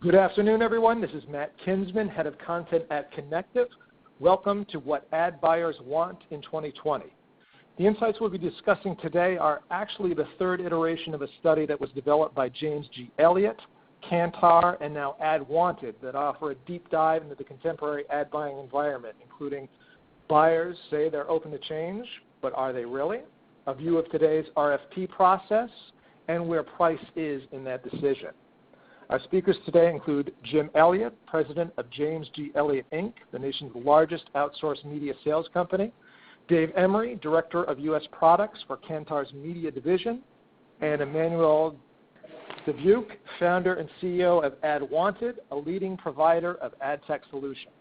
Good afternoon, everyone. This is Matt Kinsman, Head of Content at Connectiv. Welcome to What Ad Buyers Want in 2020. The insights we'll be discussing today are actually the third iteration of a study that was developed by James G. Elliott, Kantar, and now AdWanted that offer a deep dive into the contemporary ad buying environment, including buyers say they're open to change, but are they really? A view of today's RFP process and where price is in that decision. Our speakers today include Jim Elliott, President of James G. Elliott, Inc., the nation's largest outsourced media sales company, Dave Emery, Director of U.S. Products for Kantar's Media Division, and Emmanuel Devuke, Founder and CEO of AdWanted, a leading provider of ad tech solutions.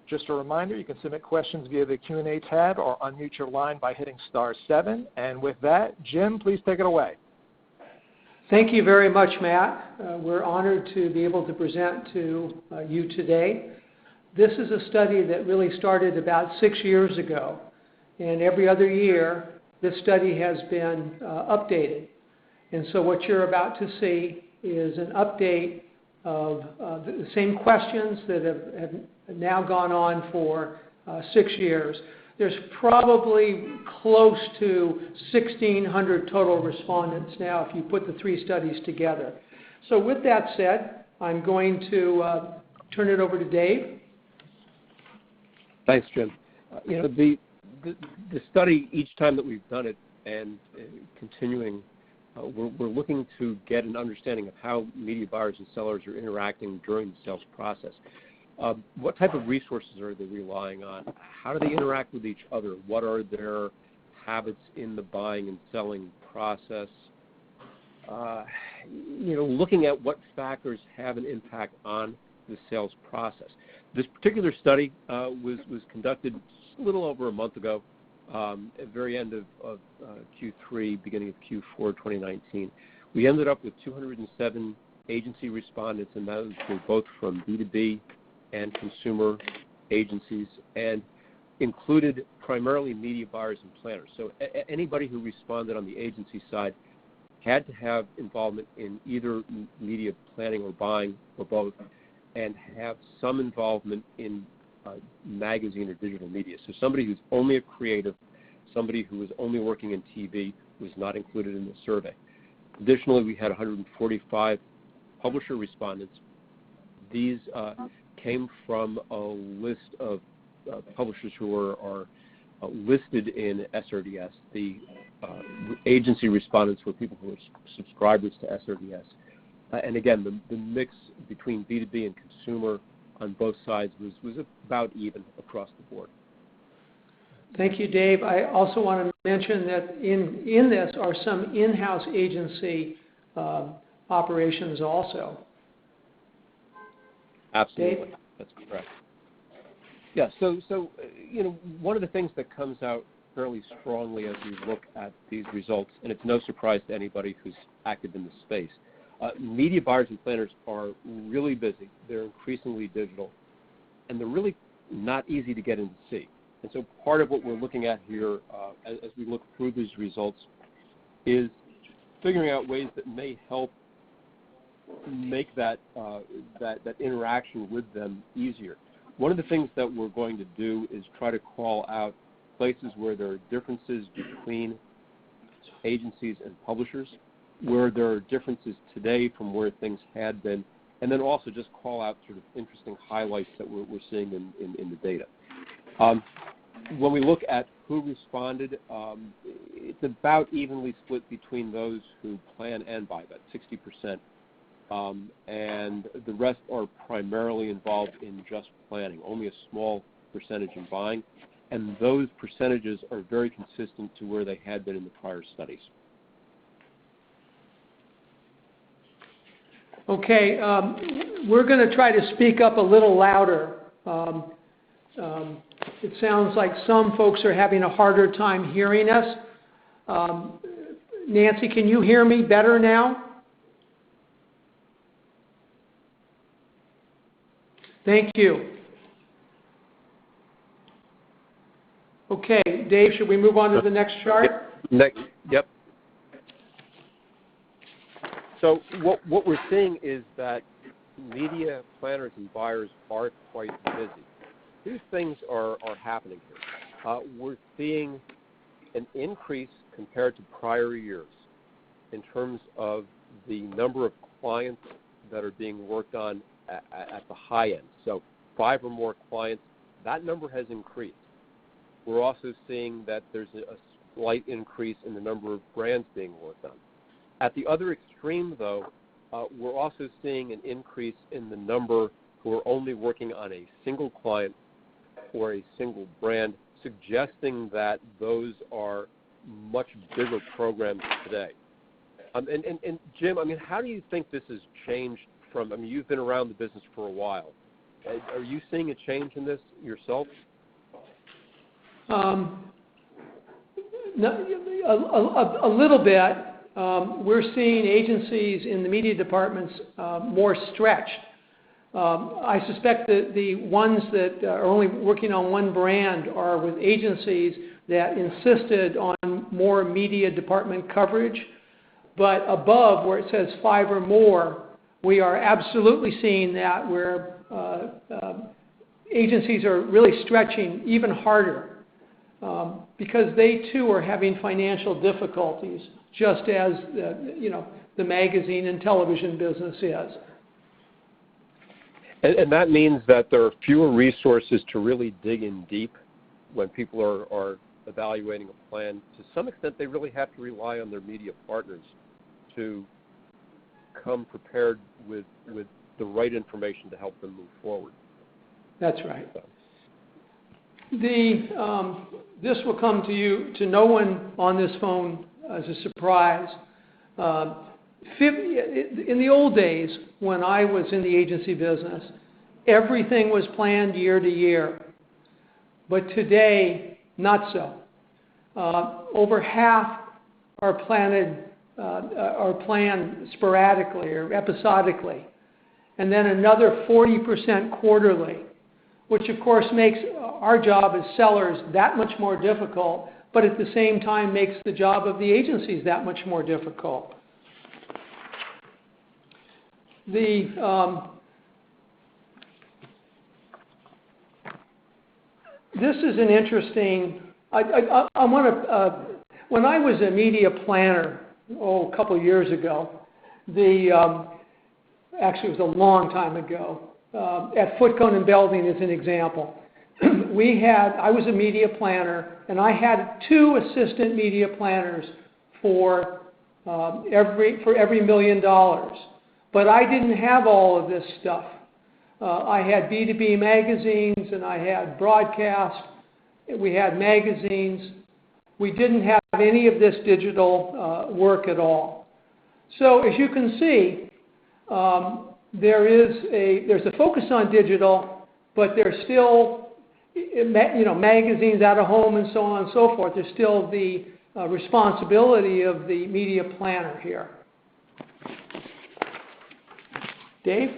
Just a reminder, you can submit questions via the Q&A tab or unmute your line by hitting *7. And with that, Jim, please take it away. Thank you very much, Matt. We're honored to be able to present to you today. This is a study that really started about 6 years ago, and every other year this study has been updated. And so what you're about to see is an update of the same questions that have now gone on for 6 years. There's probably close to 1,600 total respondents now if you put the three studies together. So with that said, I'm going to turn it over to Dave. Thanks, Jim. The study, each time that we've done it and continuing, we're looking to get an understanding of how media buyers and sellers are interacting during the sales process. What type of resources are they relying on? How do they interact with each other? What are their habits in the buying and selling process? Looking at what factors have an impact on the sales process. This particular study was conducted a little over a month ago, at the very end of Q3, beginning of Q4 2019. We ended up with 207 agency respondents, and those were both from B2B and consumer agencies, and included primarily media buyers and planners. So anybody who responded on the agency side had to have involvement in either media planning or buying or both, and have some involvement in magazine or digital media. So somebody who's only a creative, somebody who is only working in TV was not included in the survey. Additionally, we had 145 publisher respondents. These came from a list of publishers who are listed in SRDS. The agency respondents were people who were subscribers to SRDS. And again, the mix between B2B and consumer on both sides was about even across the board. Thank you, Dave. I also want to mention that in this are some in-house agency operations also. Absolutely. Dave? That's correct. Yeah, so one of the things that comes out fairly strongly as we look at these results, and it's no surprise to anybody who's active in the space, media buyers and planners are really busy. They're increasingly digital, and they're really not easy to get in to see. And so part of what we're looking at here as we look through these results is figuring out ways that may help make that interaction with them easier. One of the things that we're going to do is try to call out places where there are differences between agencies and publishers, where there are differences today from where things had been, and then also just call out sort of interesting highlights that we're seeing in the data. When we look at who responded, it's about evenly split between those who plan and buy, about 60%. And the rest are primarily involved in just planning, only a small percentage in buying. And those percentages are very consistent to where they had been in the prior studies. Okay, we're going to try to speak up a little louder. It sounds like some folks are having a harder time hearing us. Nancy, can you hear me better now? Thank you. Okay, Dave, should we move on to the next chart? Yep. So what we're seeing is that media planners and buyers are quite busy. Two things are happening here. We're seeing an increase compared to prior years in terms of the number of clients that are being worked on at the high end. So 5 or more clients, that number has increased. We're also seeing that there's a slight increase in the number of brands being worked on. At the other extreme, though, we're also seeing an increase in the number who are only working on a single client or a single brand, suggesting that those are much bigger programs today. And Jim, I mean, how do you think this has changed from, I mean, you've been around the business for a while. Are you seeing a change in this yourself? A little bit. We're seeing agencies in the media departments more stretched. I suspect that the ones that are only working on one brand are with agencies that insisted on more media department coverage. But above, where it says 5 or more, we are absolutely seeing that where agencies are really stretching even harder because they too are having financial difficulties, just as the magazine and television business is. And that means that there are fewer resources to really dig in deep when people are evaluating a plan. To some extent, they really have to rely on their media partners to come prepared with the right information to help them move forward. That's right. So. This will come to no one on this phone as a surprise. In the old days, when I was in the agency business, everything was planned year to year. But today, not so. Over half are planned sporadically or episodically, and then another 40% quarterly, which of course makes our job as sellers that much more difficult, but at the same time makes the job of the agencies that much more difficult. This is an interesting. I want to. When I was a media planner, a couple of years ago, actually it was a long time ago. At Foot Cone & Belding as an example, I was a media planner, and I had 2 assistant media planners for every $1 million. But I didn't have all of this stuff. I had B2B magazines, and I had broadcast. We had magazines. We didn't have any of this digital work at all. So as you can see, there's a focus on digital, but there's still, magazines out of home and so on and so forth. There's still the responsibility of the media planner here. Dave?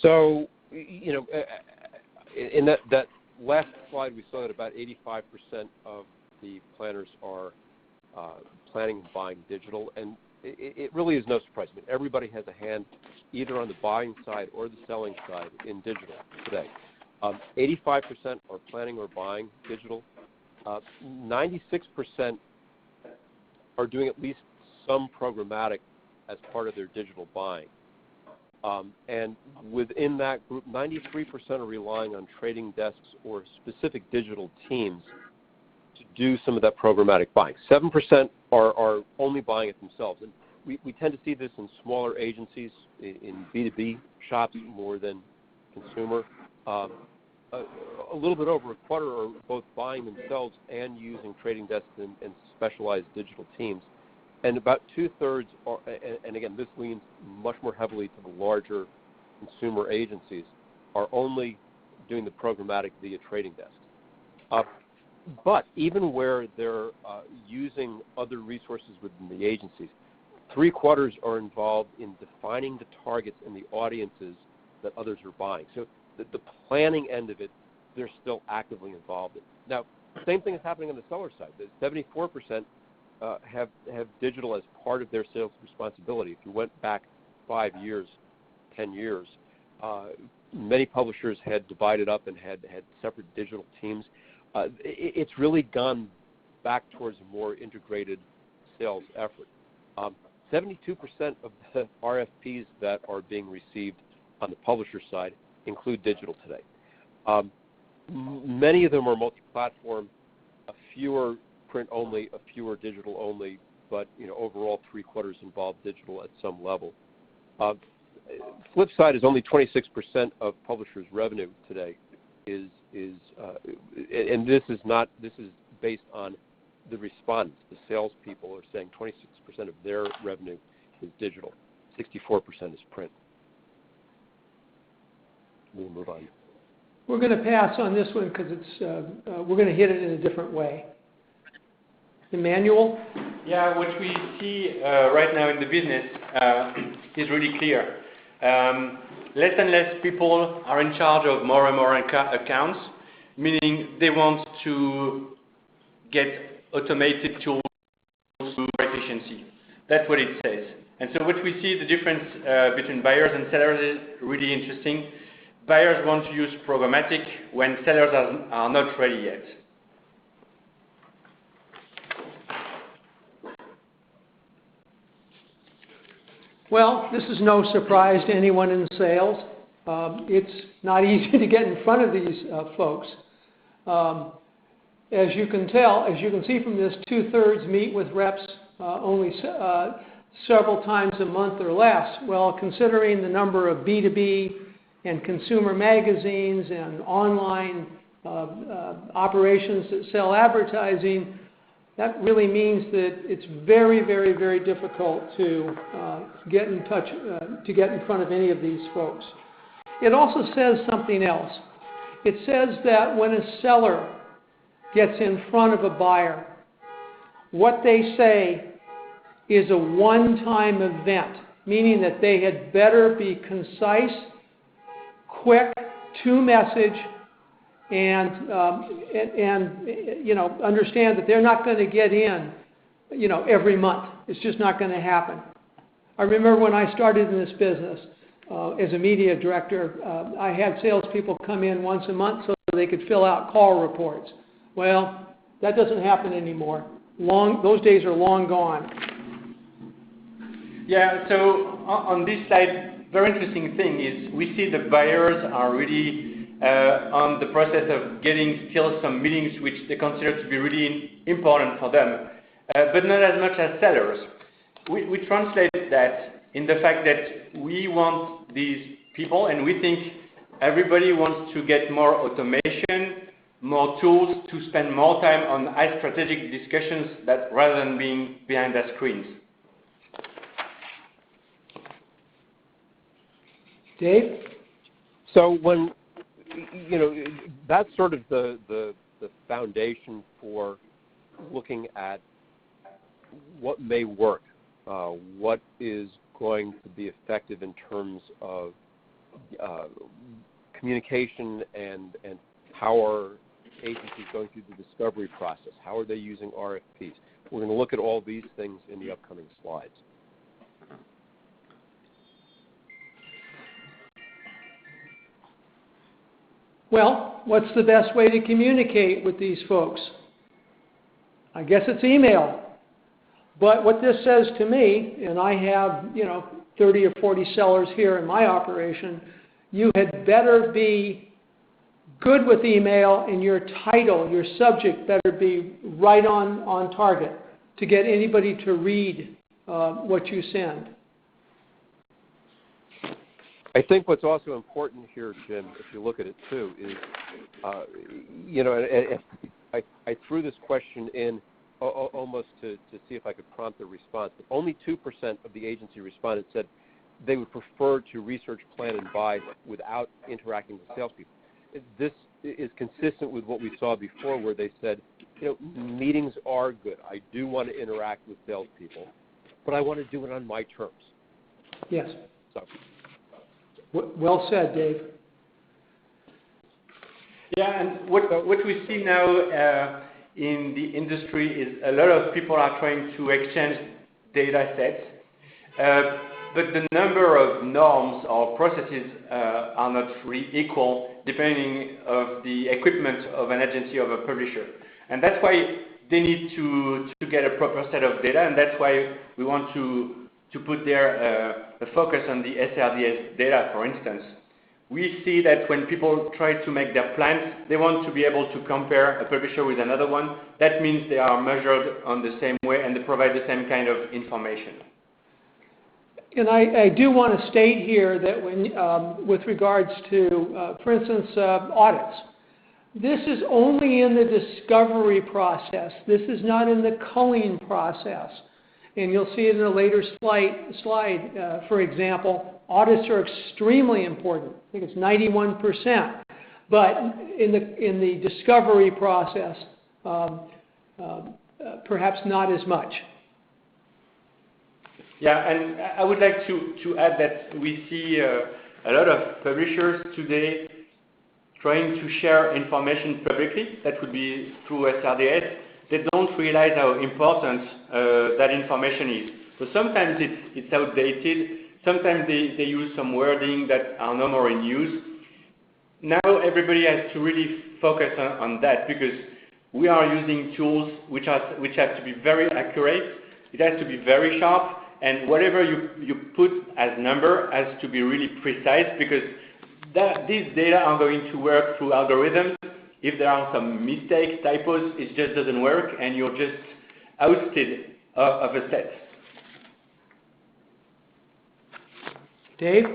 So, in that last slide, we saw that about 85% of the planners are planning and buying digital, and it really is no surprise. I mean, everybody has a hand either on the buying side or the selling side in digital today. 85% are planning or buying digital. 96% are doing at least some programmatic as part of their digital buying. And within that group, 93% are relying on trading desks or specific digital teams to do some of that programmatic buying. 7% are only buying it themselves. And we tend to see this in smaller agencies, in B2B shops more than consumer. A little bit over a quarter are both buying themselves and using trading desks and specialized digital teams. And about 2/3 are, and again, this leans much more heavily to the larger consumer agencies, are only doing the programmatic via trading desks. But even where they're using other resources within the agencies, 3/4 are involved in defining the targets and the audiences that others are buying. So the planning end of it, they're still actively involved in. Now, same thing is happening on the seller side. 74% have digital as part of their sales responsibility. If you went back 5 years, 10 years, many publishers had divided up and had separate digital teams. It's really gone back towards a more integrated sales effort. 72% of the RFPs that are being received on the publisher side include digital today. Many of them are multi-platform, a fewer print only, a fewer digital only, but overall 3/4 involve digital at some level. Flip side is only 26% of publishers' revenue today is and this is based on the respondents. The salespeople are saying 26% of their revenue is digital, 64% is print. We'll move on. We're going to pass on this one because we're going to hit it in a different way. Emmanuel? Yeah, what we see right now in the business is really clear. Less and less people are in charge of more and more accounts, meaning they want to get automated tools for efficiency. That's what it says. And so what we see, the difference between buyers and sellers is really interesting. Buyers want to use programmatic when sellers are not ready yet. Well, this is no surprise to anyone in sales. It's not easy to get in front of these folks. As you can see from this, 2/3 meet with reps only several times a month or less. Well, considering the number of B2B and consumer magazines and online operations that sell advertising, that really means that it's very, very, very difficult to get in touch, to get in front of any of these folks. It also says something else. It says that when a seller gets in front of a buyer, what they say is a one-time event, meaning that they had better be concise, quick, to message, and understand that they're not going to get in, every month. It's just not going to happen. I remember when I started in this business as a media director, I had salespeople come in once a month so they could fill out call reports. Well, that doesn't happen anymore. Those days are long gone. Yeah, so on this slide, very interesting thing is we see the buyers are really on the process of getting still some meetings which they consider to be really important for them, but not as much as sellers. We translate that in the fact that we want these people, and we think everybody wants to get more automation, more tools to spend more time on high strategic discussions rather than being behind their screens. Dave? So when, that's sort of the foundation for looking at what may work, what is going to be effective in terms of communication and how are agencies going through the discovery process, how are they using RFPs. We're going to look at all these things in the upcoming slides. Well, what's the best way to communicate with these folks? I guess it's email. But what this says to me, and I have, 30 or 40 sellers here in my operation, you had better be good with email, and your title, your subject better be right on target to get anybody to read what you send. I think what's also important here, Jim, if you look at it too, is, I threw this question in almost to see if I could prompt a response, but only 2% of the agency respondents said they would prefer to research, plan, and buy without interacting with salespeople. This is consistent with what we saw before, where they said, meetings are good. I do want to interact with salespeople, but I want to do it on my terms. Yes. So. Well said, Dave. Yeah, and what we see now in the industry is a lot of people are trying to exchange data sets, but the number of norms or processes are not really equal depending of the equipment of an agency or a publisher. And that's why they need to get a proper set of data, and that's why we want to put there a focus on the SRDS data, for instance. We see that when people try to make their plans, they want to be able to compare a publisher with another one. That means they are measured on the same way and they provide the same kind of information. And I do want to state here that when, with regards to, for instance, audits, this is only in the discovery process. This is not in the culling process. And you'll see it in a later slide. For example, audits are extremely important. I think it's 91%. But in the discovery process, perhaps not as much. Yeah, and I would like to add that we see a lot of publishers today trying to share information publicly. That would be through SRDS. They don't realize how important that information is. So sometimes it's outdated. Sometimes they use some wording that are no more in use. Now everybody has to really focus on that because we are using tools which have to be very accurate. It has to be very sharp. And whatever you put as number has to be really precise because these data are going to work through algorithms. If there are some mistakes, typos, it just doesn't work and you're just ousted of a set. Dave?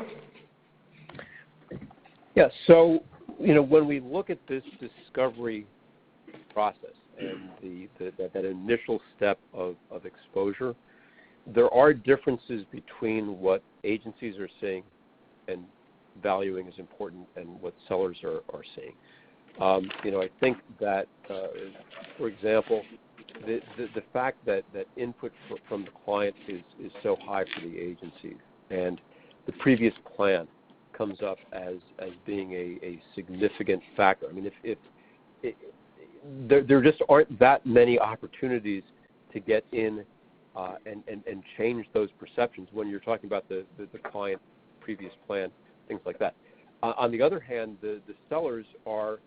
Yeah, so, when we look at this discovery process and that initial step of exposure, there are differences between what agencies are seeing and valuing as important and what sellers are seeing. I think that, for example, the fact that input from the client is so high for the agency and the previous plan comes up as being a significant factor. I mean, there just aren't that many opportunities to get in and change those perceptions when you're talking about the client previous plan, things like that. On the other hand, the sellers are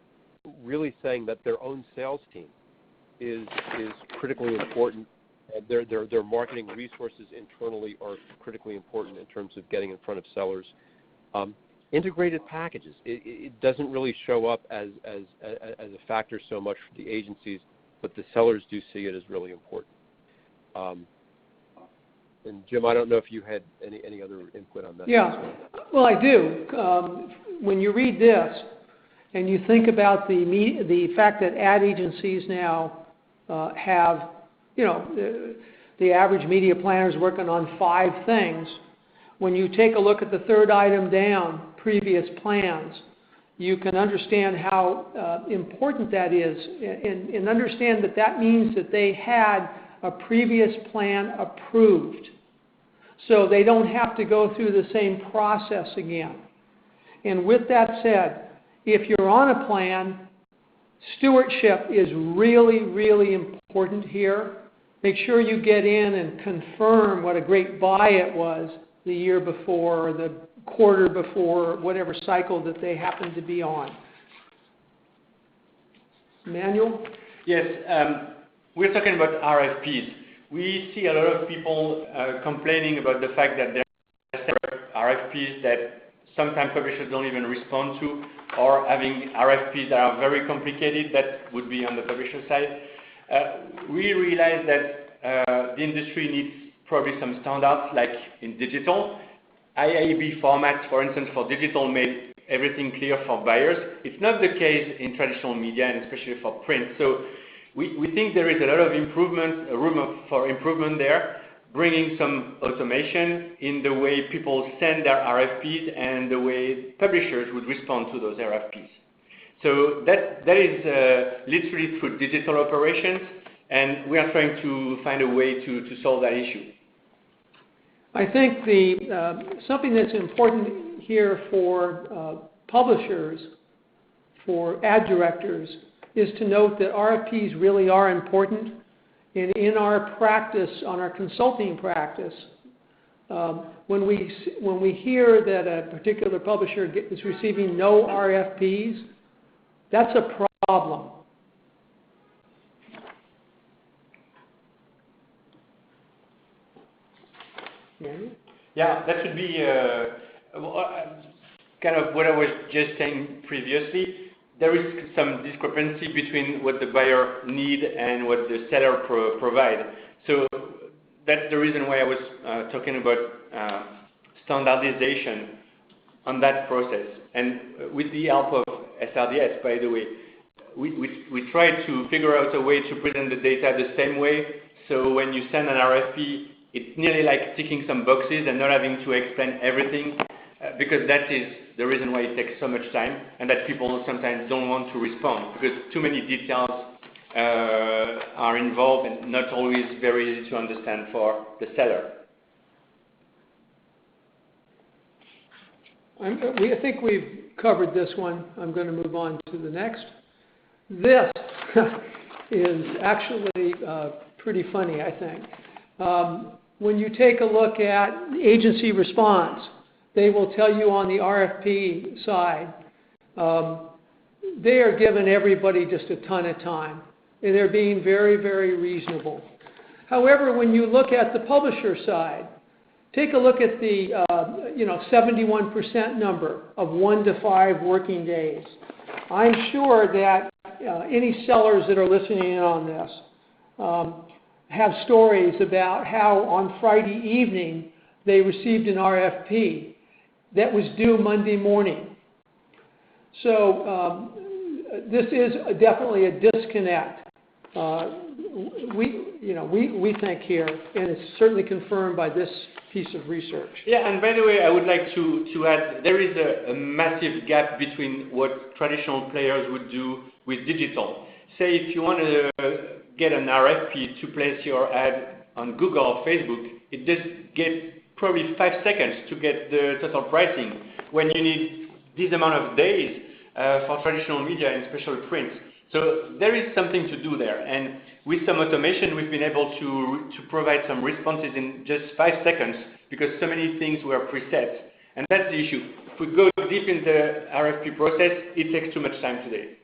really saying that their own sales team is critically important. Their marketing resources internally are critically important in terms of getting in front of sellers. Integrated packages, it doesn't really show up as a factor so much for the agencies, but the sellers do see it as really important. And Jim, I don't know if you had any other input on that. Yeah, well, I do. When you read this and you think about the fact that ad agencies now have, the average media planner is working on 5 things. When you take a look at the third item down, previous plans, you can understand how important that is and understand that means that they had a previous plan approved. So they don't have to go through the same process again. And with that said, if you're on a plan, stewardship is really, really important here. Make sure you get in and confirm what a great buy it was the year before or the quarter before, whatever cycle that they happen to be on. Manuel? Yes, we're talking about RFPs. We see a lot of people complaining about the fact that there are RFPs that sometimes publishers don't even respond to, or having RFPs that are very complicated. That would be on the publisher side. We realize that the industry needs probably some standards, like in digital. IAB formats, for instance, for digital made everything clear for buyers. It's not the case in traditional media, and especially for print. So we think there is a lot of improvement, room for improvement there, bringing some automation in the way people send their RFPs and the way publishers would respond to those RFPs. So that is literally through digital operations, and we are trying to find a way to solve that issue. I think something that's important here for publishers, for ad directors, is to note that RFPs really are important. And in our practice, on our consulting practice, when we hear that a particular publisher is receiving no RFPs, that's a problem. Yeah, that should be kind of what I was just saying previously. There is some discrepancy between what the buyer need and what the seller provide. So that's the reason why I was talking about standardization on that process. And with the help of SRDS, by the way, we try to figure out a way to present the data the same way. So when you send an RFP, it's nearly like ticking some boxes and not having to explain everything, because that is the reason why it takes so much time, and that people sometimes don't want to respond, because too many details are involved and not always very easy to understand for the seller. I think we've covered this one. I'm going to move on to the next. This is actually pretty funny, I think. When you take a look at agency response, they will tell you on the RFP side, they are giving everybody just a ton of time. And they're being very, very reasonable. However, when you look at the publisher side, take a look at the 71% number of 1 to 5 working days. I'm sure that any sellers that are listening in on this have stories about how on Friday evening they received an RFP that was due Monday morning. So this is definitely a disconnect. We think here, and it's certainly confirmed by this piece of research. Yeah, and by the way, I would like to add, there is a massive gap between what traditional players would do with digital. Say if you want to get an RFP to place your ad on Google or Facebook, it just gets probably 5 seconds to get the total pricing, when you need this amount of days for traditional media and special print. So there is something to do there, and with some automation we've been able to provide some responses in just 5 seconds, because so many things were preset, and that's the issue. If we go deep in the RFP process, it takes too much time today.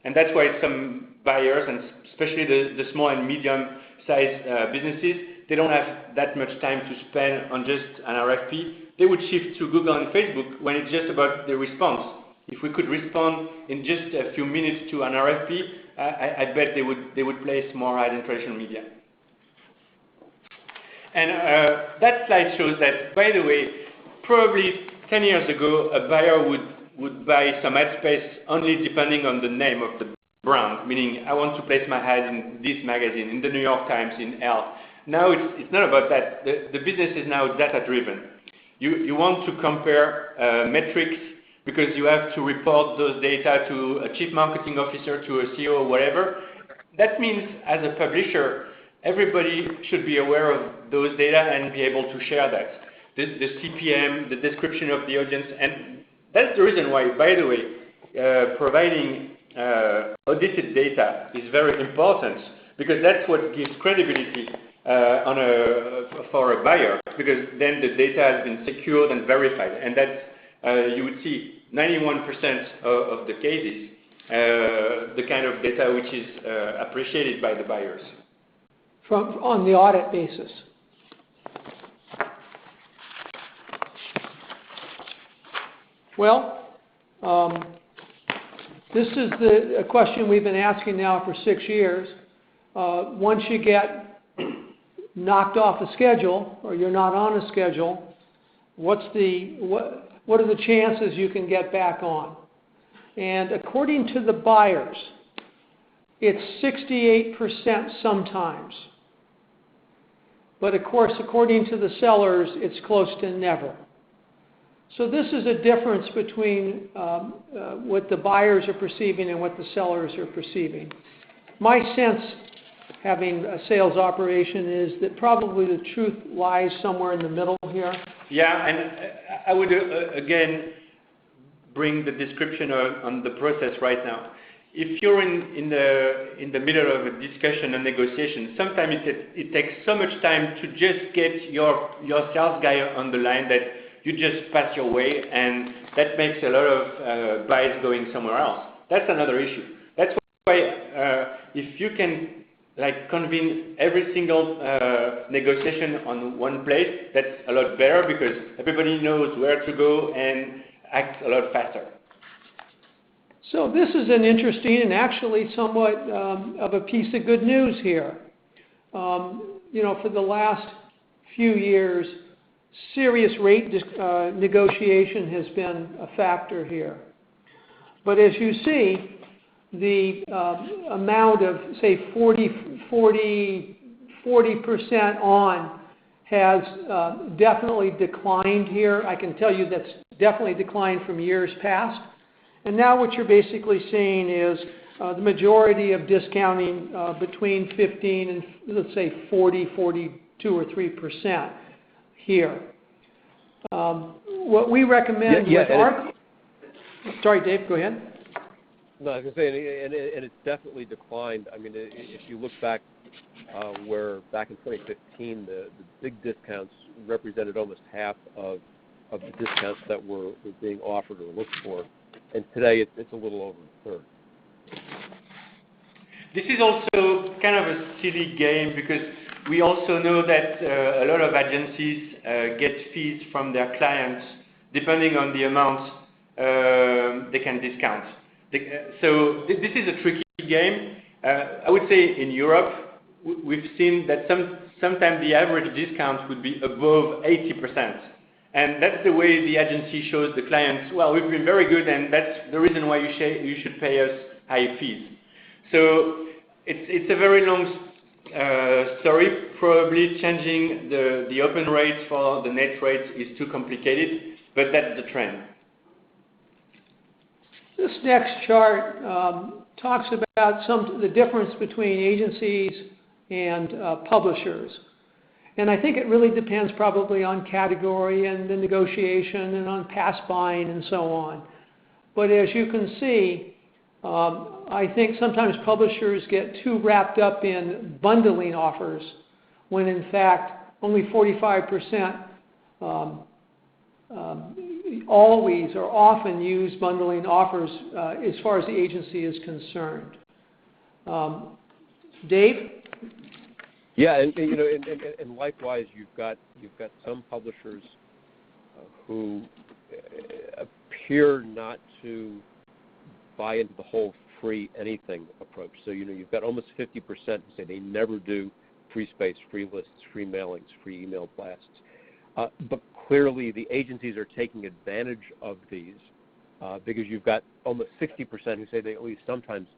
And that's why some buyers, and especially the small and medium-sized businesses, they don't have that much time to spend on just an RFP. They would shift to Google and Facebook when it's just about the response. If we could respond in just a few minutes to an RFP, I bet they would place more ad in traditional media. And that slide shows that, by the way, probably 10 years ago, a buyer would buy some ad space only depending on the name of the brand, meaning I want to place my ad in this magazine, in the New York Times, in Elle. Now it's not about that. The business is now data-driven. You want to compare metrics, because you have to report those data to a chief marketing officer, to a CEO, or whatever. That means, as a publisher, everybody should be aware of those data and be able to share that. The CPM, the description of the audience, and that's the reason why, by the way, providing audited data is very important, because that's what gives credibility for a buyer, because then the data has been secured and verified, and that's you would see 91% of the cases, the kind of data which is appreciated by the buyers. On the audit basis. Well, this is a question we've been asking now for 6 years. Once you get knocked off a schedule, or you're not on a schedule, what are the chances you can get back on? And according to the buyers, it's 68% sometimes. But of course, according to the sellers, it's close to never. So this is a difference between what the buyers are perceiving and what the sellers are perceiving. My sense, having a sales operation, is that probably the truth lies somewhere in the middle here. Yeah, and I would again bring the description on the process right now. if you're in the middle of a discussion and negotiation, sometimes it takes so much time to just get your sales guy on the line that you just pass your way, and that makes a lot of buys going somewhere else. That's another issue. That's why if you can convene every single negotiation on one place, that's a lot better because everybody knows where to go and act a lot faster. So this is an interesting and actually somewhat of a piece of good news here. For the last few years, serious rate negotiation has been a factor here. But as you see, the amount of, say, 40% on has definitely declined here. I can tell you that's definitely declined from years past. And now what you're basically seeing is the majority of discounting between 15 and, let's say, 40, 42 or 3% here. What we recommend with our... Sorry, Dave, go ahead. No, I was going to say, and it's definitely declined. I mean, if you look back where back in 2015, the big discounts represented almost half of the discounts that were being offered or looked for. And today it's a little over a third. This is also kind of a silly game because we also know that a lot of agencies get fees from their clients depending on the amount they can discount. So this is a tricky game. I would say in Europe we've seen that sometimes the average discount would be above 80%. And that's the way the agency shows the clients, well, we've been very good, and that's the reason why you should pay us high fees. So it's a very long story. Probably changing the open rates for the net rates is too complicated, but that's the trend. This next chart talks about the difference between agencies and publishers. And I think it really depends probably on category and the negotiation and on past buying and so on. But as you can see, I think sometimes publishers get too wrapped up in bundling offers when in fact only 45% always or often use bundling offers as far as the agency is concerned. Dave? Yeah, and likewise, you've got some publishers who appear not to buy into the whole free anything approach. So you've got almost 50% who say they never do free space, free lists, free mailings, free email blasts. But clearly, the agencies are taking advantage of these because you've got almost 60% who say they at least sometimes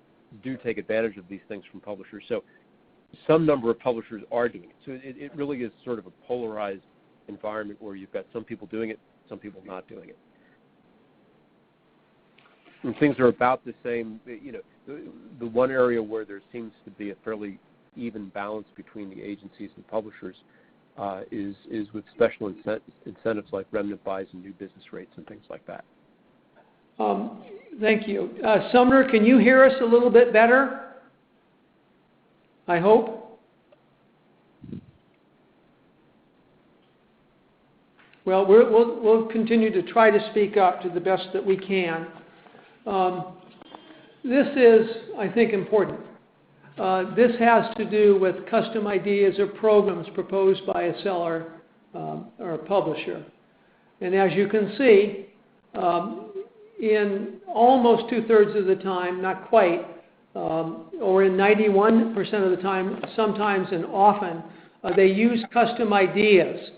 do take advantage of these things from publishers. So some number of publishers are doing it. So it really is sort of a polarized environment where you've got some people doing it, some people not doing it. And things are about the same. The one area where there seems to be a fairly even balance between the agencies and publishers is with special incentives like remnant buys and new business rates and things like that. Thank you. Sumner, can you hear us a little bit better? I hope. Well, we'll continue to try to speak up to the best that we can. This is, I think, important. This has to do with custom ideas or programs proposed by a seller or a publisher. And as you can see, in almost 2/3 of the time, not quite, or in 91% of the time, sometimes and often, they use custom ideas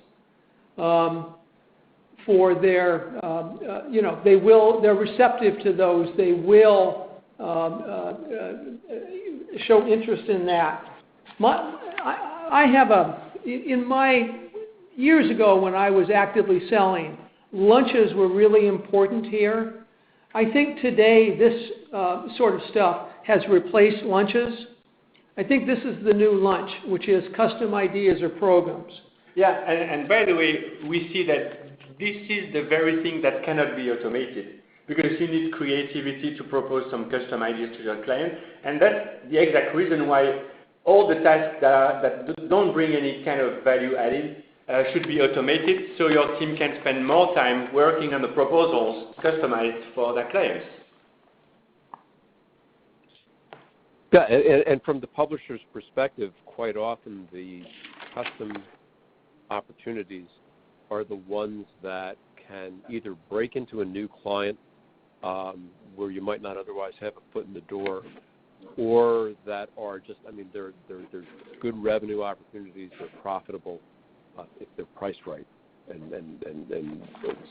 for their, they're receptive to those. They will show interest in that. In my years ago when I was actively selling, lunches were really important here. I think today this sort of stuff has replaced lunches. I think this is the new lunch, which is custom ideas or programs. Yeah, and by the way, we see that this is the very thing that cannot be automated. because you need creativity to propose some custom ideas to your client. And that's the exact reason why all the tasks that don't bring any kind of value added should be automated, so your team can spend more time working on the proposals customized for their clients. Yeah, and from the publisher's perspective, quite often the custom opportunities are the ones that can either break into a new client where you might not otherwise have a foot in the door, or that are just, I mean, they're good revenue opportunities, they're profitable if they're priced right, and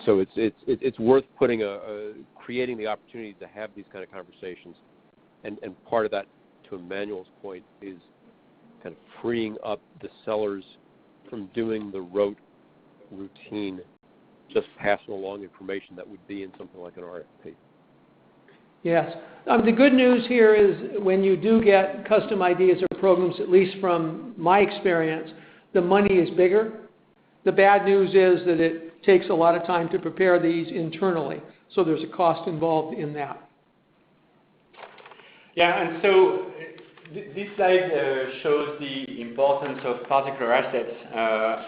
so it's worth putting creating the opportunity to have these kind of conversations, and part of that, to Emmanuel's point, is kind of freeing up the sellers from doing the routine, just passing along information that would be in something like an RFP. Yes. The good news here is when you do get custom ideas or programs, at least from my experience, the money is bigger. The bad news is that it takes a lot of time to prepare these internally, so there's a cost involved in that. Yeah, and so this slide shows the importance of particular assets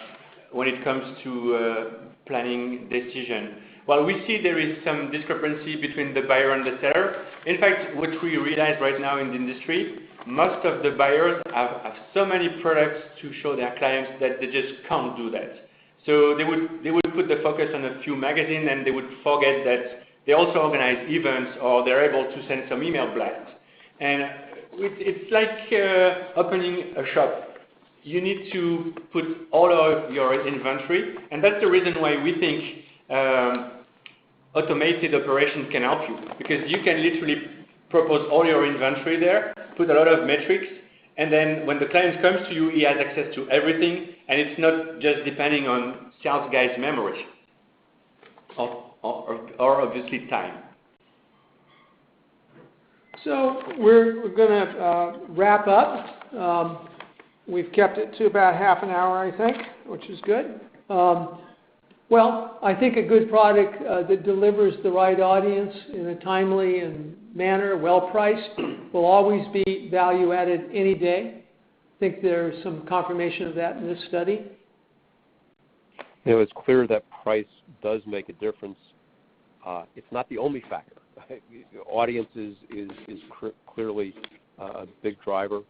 when it comes to planning decision. Well, we see there is some discrepancy between the buyer and the seller. In fact, what we realize right now in the industry, most of the buyers have so many products to show their clients that they just can't do that. So they would put the focus on a few magazines, and they would forget that they also organize events, or they're able to send some email blasts. And it's like opening a shop. You need to put all of your inventory, and that's the reason why we think automated operations can help you, because you can literally propose all your inventory there, put a lot of metrics, and then when the client comes to you, he has access to everything, and it's not just depending on sales guy's memory or obviously time. So we're going to wrap up. We've kept it to about half an hour, I think, which is good. Well, I think a good product that delivers the right audience in a timely and manner, well-priced, will always be value-added any day. I think there's some confirmation of that in this study. You know, it's clear that price does make a difference. It's not the only factor. Audience is clearly a big driver.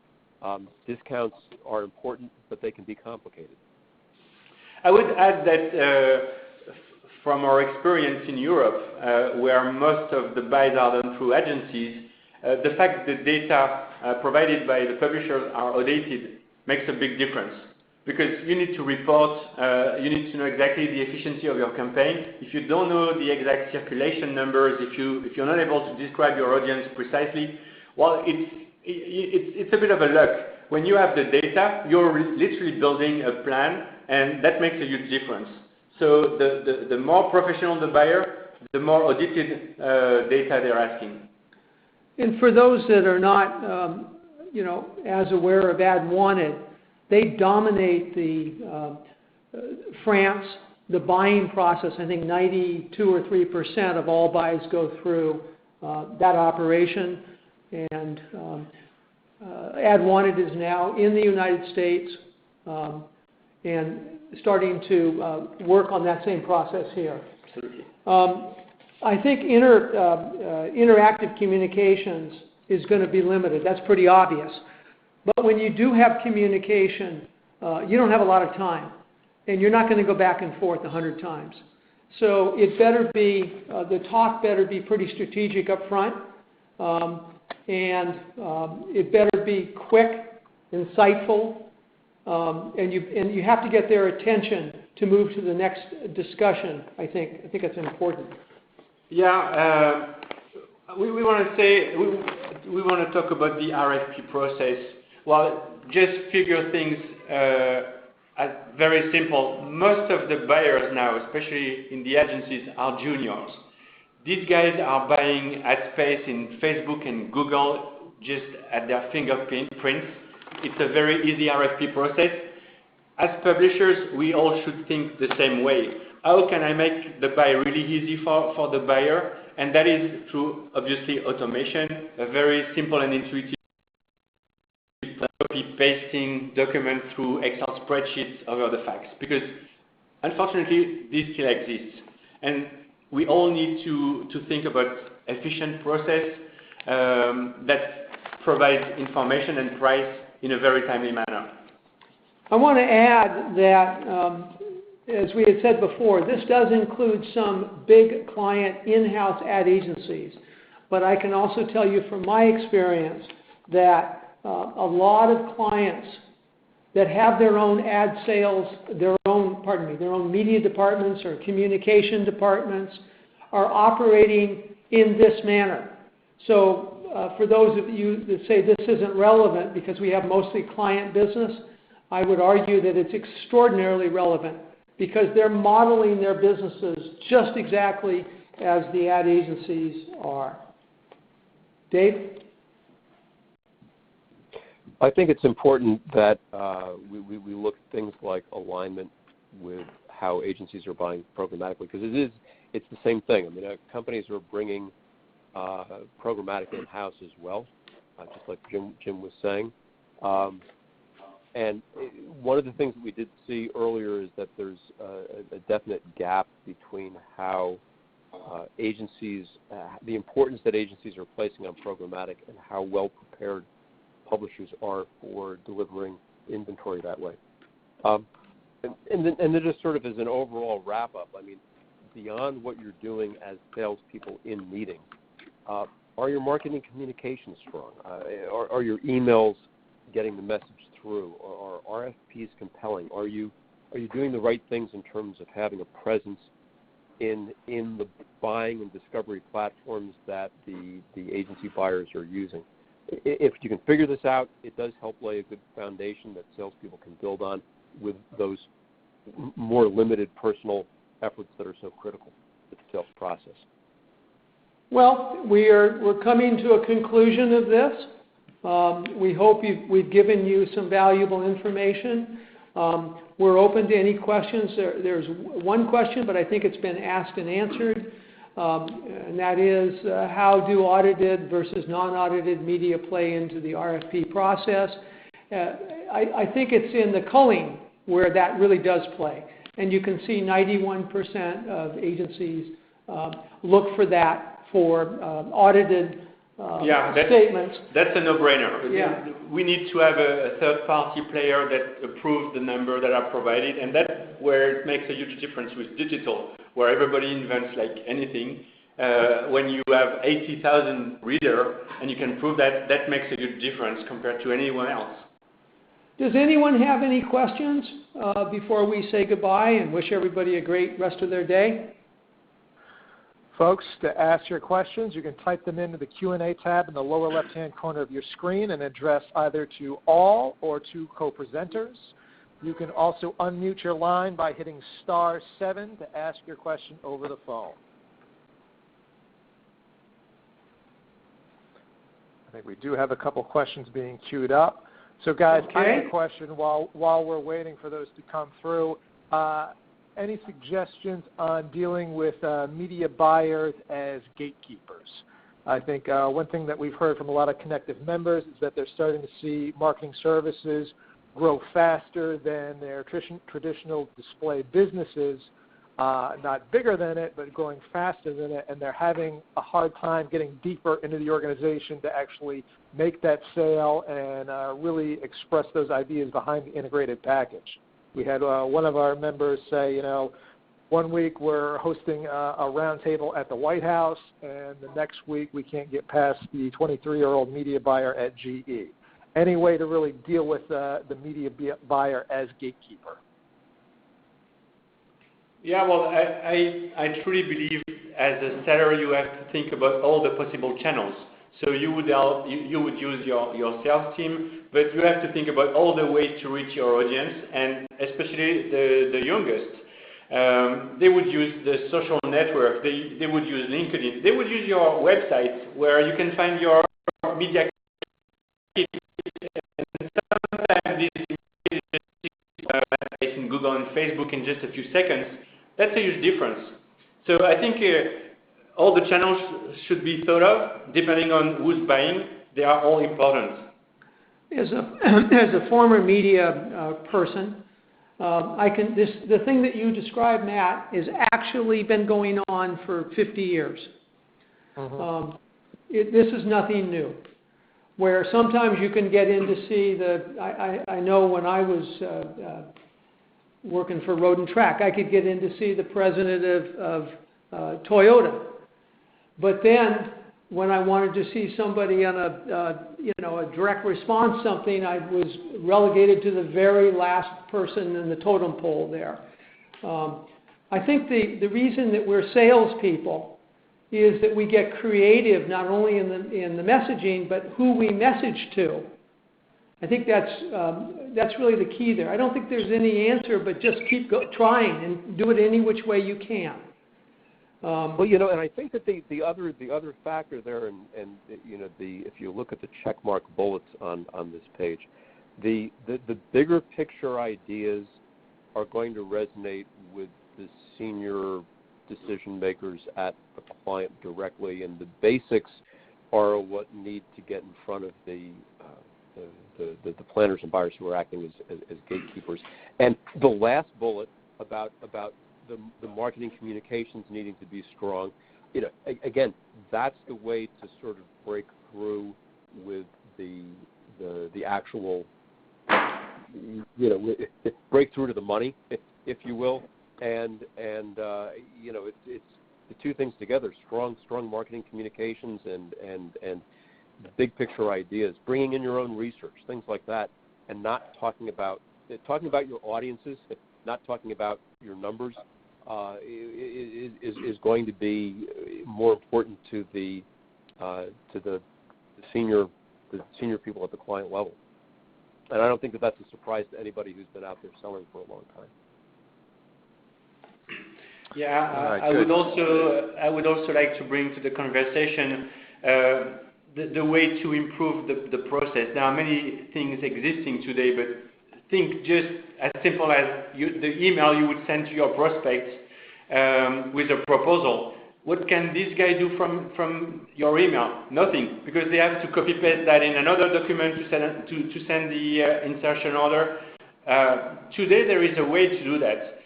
Discounts are important, but they can be complicated. I would add that from our experience in Europe, where most of the buys are done through agencies, the fact that data provided by the publishers are audited makes a big difference. Because you need to report, you need to know exactly the efficiency of your campaign. If you don't know the exact circulation numbers, if you're not able to describe your audience precisely, well, it's a bit of a luck. When you have the data, you're literally building a plan, and that makes a huge difference. So the more professional the buyer, the more audited data they're asking. And for those that are not, as aware of AdWanted, they dominate the France, the buying process. I think 92 or 3% of all buys go through that operation. And AdWanted is now in the United States and starting to work on that same process here. Absolutely. I think interactive communications is going to be limited. That's pretty obvious. But when you do have communication, you don't have a lot of time, and you're not going to go back and forth 100 times. So it better be, the talk better be pretty strategic up front, and it better be quick, insightful, and you have to get their attention to move to the next discussion. I think that's important. Yeah, we want to say we want to talk about the RFP process. Well, just figure things as very simple. Most of the buyers now, especially in the agencies, are juniors. These guys are buying ad space in Facebook and Google just at their fingerprints. It's a very easy RFP process. As publishers, we all should think the same way. How can I make the buy really easy for the buyer? and that is through, obviously, automation, a very simple and intuitive copy-pasting document through Excel spreadsheets over the fax. Because, unfortunately, this still exists. And we all need to think about efficient process that provides information and price in a very timely manner. I want to add that, as we had said before, this does include some big client in-house ad agencies. But I can also tell you from my experience that a lot of clients that have their own ad sales, their own media departments or communication departments are operating in this manner. So for those of you that say this isn't relevant because we have mostly client business, I would argue that it's extraordinarily relevant because they're modeling their businesses just exactly as the ad agencies are. Dave? I think it's important that we look at things like alignment with how agencies are buying programmatically, because it's the same thing. I mean, companies are bringing programmatic in-house as well, just like Jim was saying. And one of the things that we did see earlier is that there's a definite gap between how agencies, the importance that agencies are placing on programmatic and how well prepared publishers are for delivering inventory that way. And then just sort of as an overall wrap-up, I mean, beyond what you're doing as salespeople in meetings, are your marketing communications strong? Are your emails getting the message through? Are RFPs compelling? Are you doing the right things in terms of having a presence in the buying and discovery platforms that the agency buyers are using? If you can figure this out, it does help lay a good foundation that salespeople can build on with those more limited personal efforts that are so critical to the sales process. Well, we're coming to a conclusion of this. We hope we've given you some valuable information. We're open to any questions. There's one question, but I think it's been asked and answered, and that is how do audited versus non-audited media play into the RFP process? I think it's in the culling where that really does play. And you can see 91% of agencies look for that for audited statements. That's a no-brainer. Yeah. We need to have a third-party player that approves the number that are provided, and that's where it makes a huge difference with digital, where everybody invents like anything. When you have 80,000 readers and you can prove that, that makes a huge difference compared to anyone else. Does anyone have any questions before we say goodbye and wish everybody a great rest of their day? Folks, to ask your questions, you can type them into the Q&A tab in the lower left-hand corner of your screen and address either to all or to co-presenters. You can also unmute your line by hitting *7 to ask your question over the phone. I think we do have a couple questions being queued up. So guys, okay. I have a question while we're waiting for those to come through. Any suggestions on dealing with media buyers as gatekeepers? I think one thing that we've heard from a lot of Connectiv members is that they're starting to see marketing services grow faster than their traditional display businesses, not bigger than it, but growing faster than it, and they're having a hard time getting deeper into the organization to actually make that sale and really express those ideas behind the integrated package. We had one of our members say, you know, one week we're hosting a roundtable at the White House, and the next week we can't get past the 23-year-old media buyer at GE. Any way to really deal with the media buyer as gatekeeper? Yeah, well, I truly believe as a seller you have to think about all the possible channels. So you would use your sales team, but you have to think about all the ways to reach your audience, and especially the youngest. They would use the social network. They would use LinkedIn. They would use your website where you can find your media. And sometimes this is in Google and Facebook in just a few seconds. That's a huge difference. So I think all the channels should be thought of depending on who's buying. They are all important. As a former media person, the thing that you described, Matt, has actually been going on for 50 years. Mm-hmm. This is nothing new. Where sometimes you can get in to see I know when I was working for Road and Track, I could get in to see the president of Toyota. But then when I wanted to see somebody on a direct response something, I was relegated to the very last person in the totem pole there. I think the reason that we're salespeople is that we get creative not only in the messaging but who we message to. I think that's really the key there. I don't think there's any answer, but just keep trying and do it any which way you can. Well, you know, and I think that the other factor there, and you know, if you look at the checkmark bullets on this page, the bigger picture ideas are going to resonate with the senior decision makers at the client directly, and the basics are what need to get in front of the planners and buyers who are acting as gatekeepers. And the last bullet about the marketing communications needing to be strong, you know, again, that's the way to sort of break through with the actual, you know, break through to the money, if you will, and you know, it's the two things together: strong marketing communications and big picture ideas, bringing in your own research, things like that, and not talking about your audiences, not talking about your numbers, is going to be more important to the senior people at the client level. And I don't think that that's a surprise to anybody who's been out there selling for a long time. Yeah, right, I would also like to bring to the conversation the way to improve the process. There are many things existing today, but think just as simple as the email you would send to your prospects with a proposal. What can this guy do from your email? Nothing, because they have to copy paste that in another document to send the insertion order. Today there is a way to do that.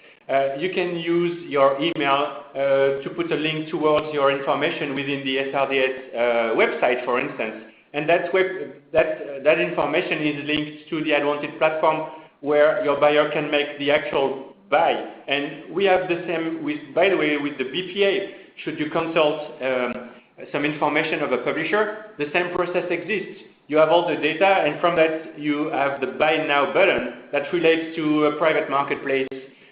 You can use your email to put a link towards your information within the SRDS website, for instance. And that information is linked to the AdWanted platform where your buyer can make the actual buy. And we have the same by the way, with the BPA. Should you consult some information of a publisher, the same process exists. You have all the data, and from that you have the Buy Now button that relates to a private marketplace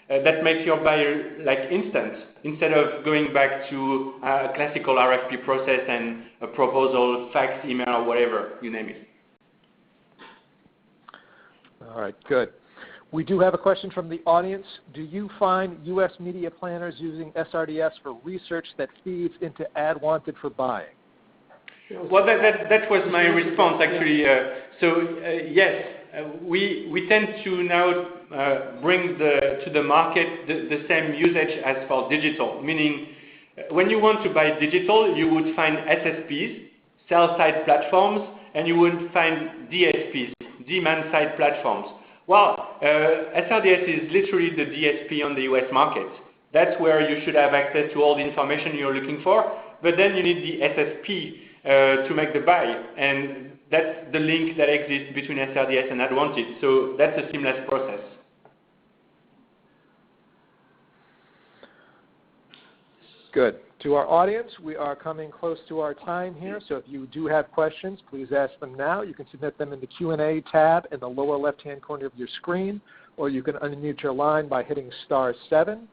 that makes your buyer like instant, instead of going back to a classical RFP process and a proposal, fax, email, or whatever, you name it. All right, good. We do have a question from the audience. Do you find U.S. media planners using SRDS for research that feeds into AdWanted for buying? Well, that was my response, actually. Yes, we tend to now bring to the market the same usage as for digital, meaning when you want to buy digital, you would find SSPs, sell-side platforms, and you would find DSPs, demand-side platforms. Well, SRDS is literally the DSP on the US market. That's where you should have access to all the information you're looking for, but then you need the SSP to make the buy, and that's the link that exists between SRDS and AdWanted. So that's a seamless process. Good. To our audience, we are coming close to our time here, so if you do have questions, please ask them now. You can submit them in the Q&A tab in the lower left-hand corner of your screen, or you can unmute your line by hitting *7.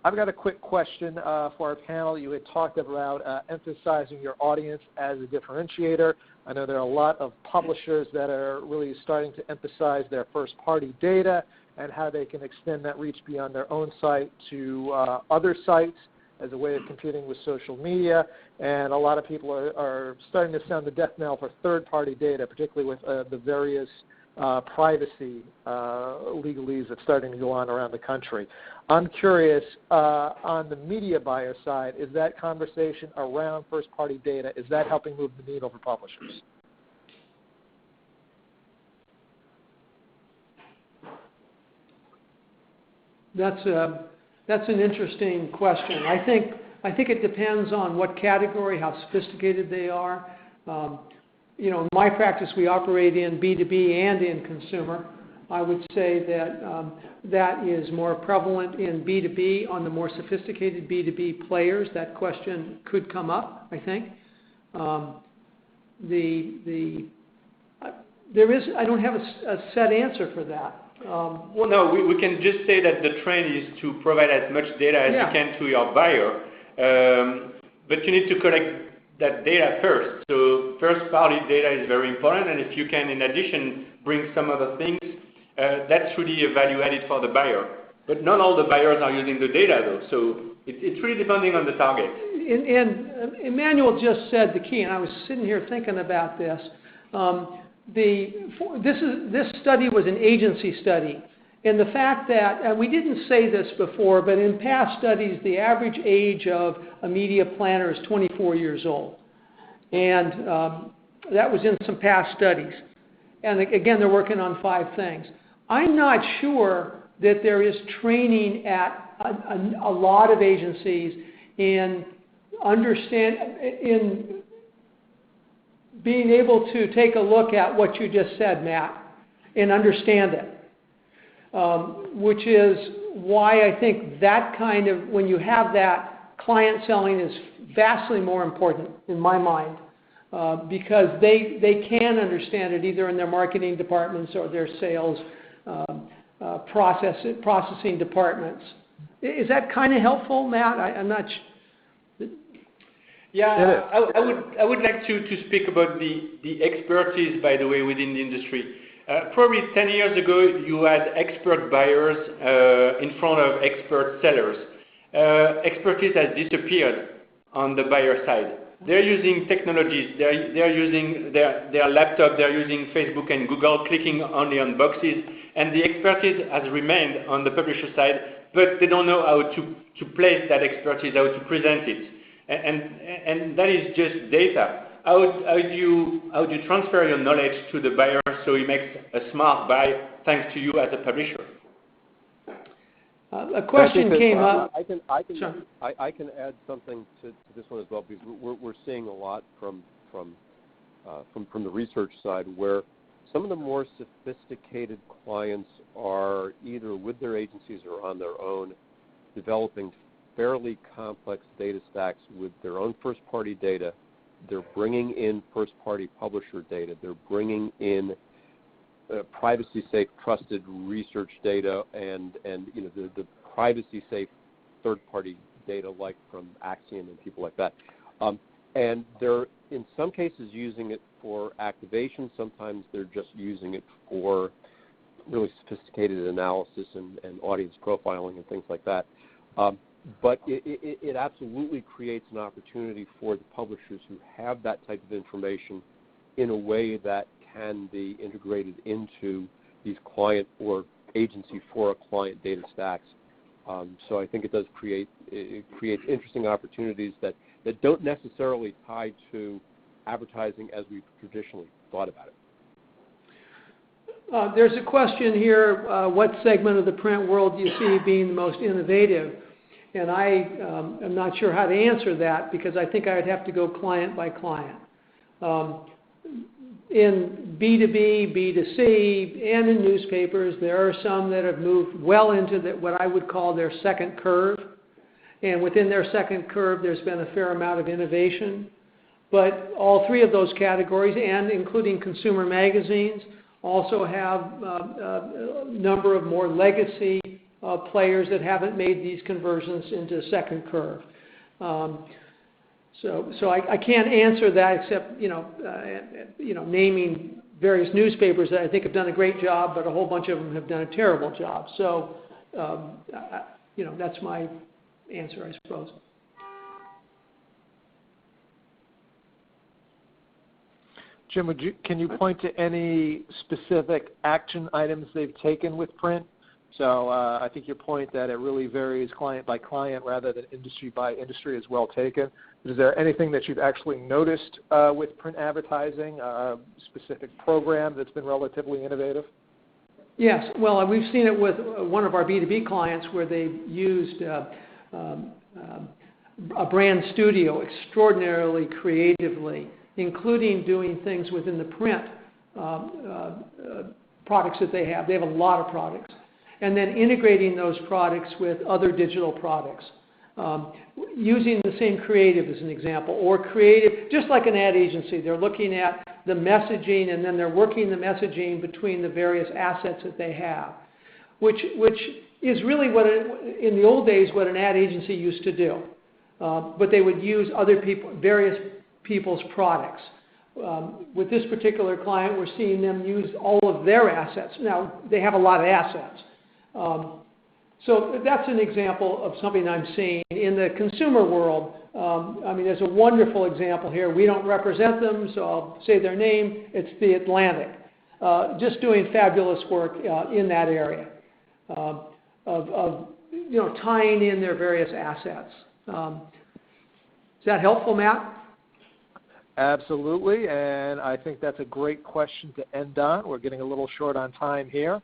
I've got a quick question for our panel. You had talked about emphasizing your audience as a differentiator. I know there are a lot of publishers that are really starting to emphasize their first-party data and how they can extend that reach beyond their own site to other sites as a way of competing with social media, and a lot of people are starting to sound the death knell for third-party data, particularly with the various privacy legalese that's starting to go on around the country. I'm curious, on the media buyer side, is that conversation around first-party data, is that helping move the needle for publishers? That's an interesting question. I think it depends on what category, how sophisticated they are. You know, in my practice, we operate in B2B and in consumer. I would say that that is more prevalent in B2B. On the more sophisticated B2B players, that question could come up, I think. I don't have a set answer for that. Well, no, we can just say that the trend is to provide as much data as you can to your buyer, but you need to collect that data first. So first-party data is very important, and if you can, in addition, bring some other things, that's really a value added for the buyer. But not all the buyers are using the data, though, so it's really depending on the target. And Emmanuel just said the key, and I was sitting here thinking about this. This study was an agency study, and the fact that, and we didn't say this before, but in past studies, the average age of a media planner is 24 years old. And that was in some past studies. And again, they're working on 5 things. I'm not sure that there is training at a lot of agencies in being able to take a look at what you just said, Matt, and understand it. Which is why I think that kind of, when you have that, client selling is vastly more important in my mind, because they can understand it either in their marketing departments or their sales processing departments. Is that kind of helpful, Matt? I'm not sure. Yeah, I would like to speak about the expertise, by the way, within the industry. Probably 10 years ago, you had expert buyers in front of expert sellers. Expertise has disappeared on the buyer side. They're using technologies. They're using their laptop. They're using Facebook and Google, clicking only on boxes. And the expertise has remained on the publisher side, but they don't know how to place that expertise, how to present it. And that is just data. How do you transfer your knowledge to the buyer so he makes a smart buy thanks to you as a publisher? A question came up. I can add something to this one as well, because we're seeing a lot from the research side where some of the more sophisticated clients are either with their agencies or on their own developing fairly complex data stacks with their own first-party data. They're bringing in first-party publisher data. They're bringing in privacy-safe, trusted research data, and you know the privacy-safe third-party data, like from Axiom and people like that. And they're in some cases using it for activation. Sometimes they're just using it for really sophisticated analysis and audience profiling and things like that. But it absolutely creates an opportunity for the publishers who have that type of information in a way that can be integrated into these client or agency for a client data stacks. So I think it does create interesting opportunities that don't necessarily tie to advertising as we've traditionally thought about it. There's a question here, what segment of the print world do you see being the most innovative? And I am not sure how to answer that, because I think I would have to go client by client. In B2B, B2C, and in newspapers, there are some that have moved well into what I would call their second curve. And within their second curve, there's been a fair amount of innovation. But all 3 of those categories, and including consumer magazines, also have a number of more legacy players that haven't made these conversions into second curve. So I can't answer that except naming various newspapers that I think have done a great job, but a whole bunch of them have done a terrible job. So that's my answer, I suppose. Jim, can you point to any specific action items they've taken with print? So I think your point that it really varies client by client rather than industry by industry is well taken. Is there anything that you've actually noticed with print advertising, a specific program that's been relatively innovative? Yes. Well, we've seen it with one of our B2B clients where they've used a brand studio extraordinarily creatively, including doing things within the print products that they have. They have a lot of products. And then integrating those products with other digital products. Using the same creative as an example, or creative, just like an ad agency, they're looking at the messaging and then they're working the messaging between the various assets that they have, which is really what, in the old days, what an ad agency used to do. But they would use various people's products. With this particular client, we're seeing them use all of their assets. Now, they have a lot of assets. So that's an example of something I'm seeing. In the consumer world, there's a wonderful example here. We don't represent them, so I'll say their name. It's The Atlantic. Just doing fabulous work in that area of tying in their various assets. Is that helpful, Matt? Absolutely, and I think that's a great question to end on. We're getting a little short on time here.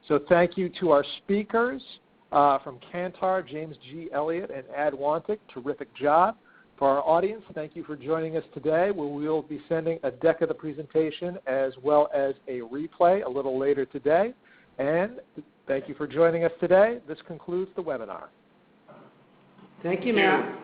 So thank you to our speakers from Kantar, James G. Elliott, and AdWanted. Terrific job. For our audience, thank you for joining us today. We will be sending a deck of the presentation as well as a replay a little later today. And thank you for joining us today. This concludes the webinar. Thank you, Matt.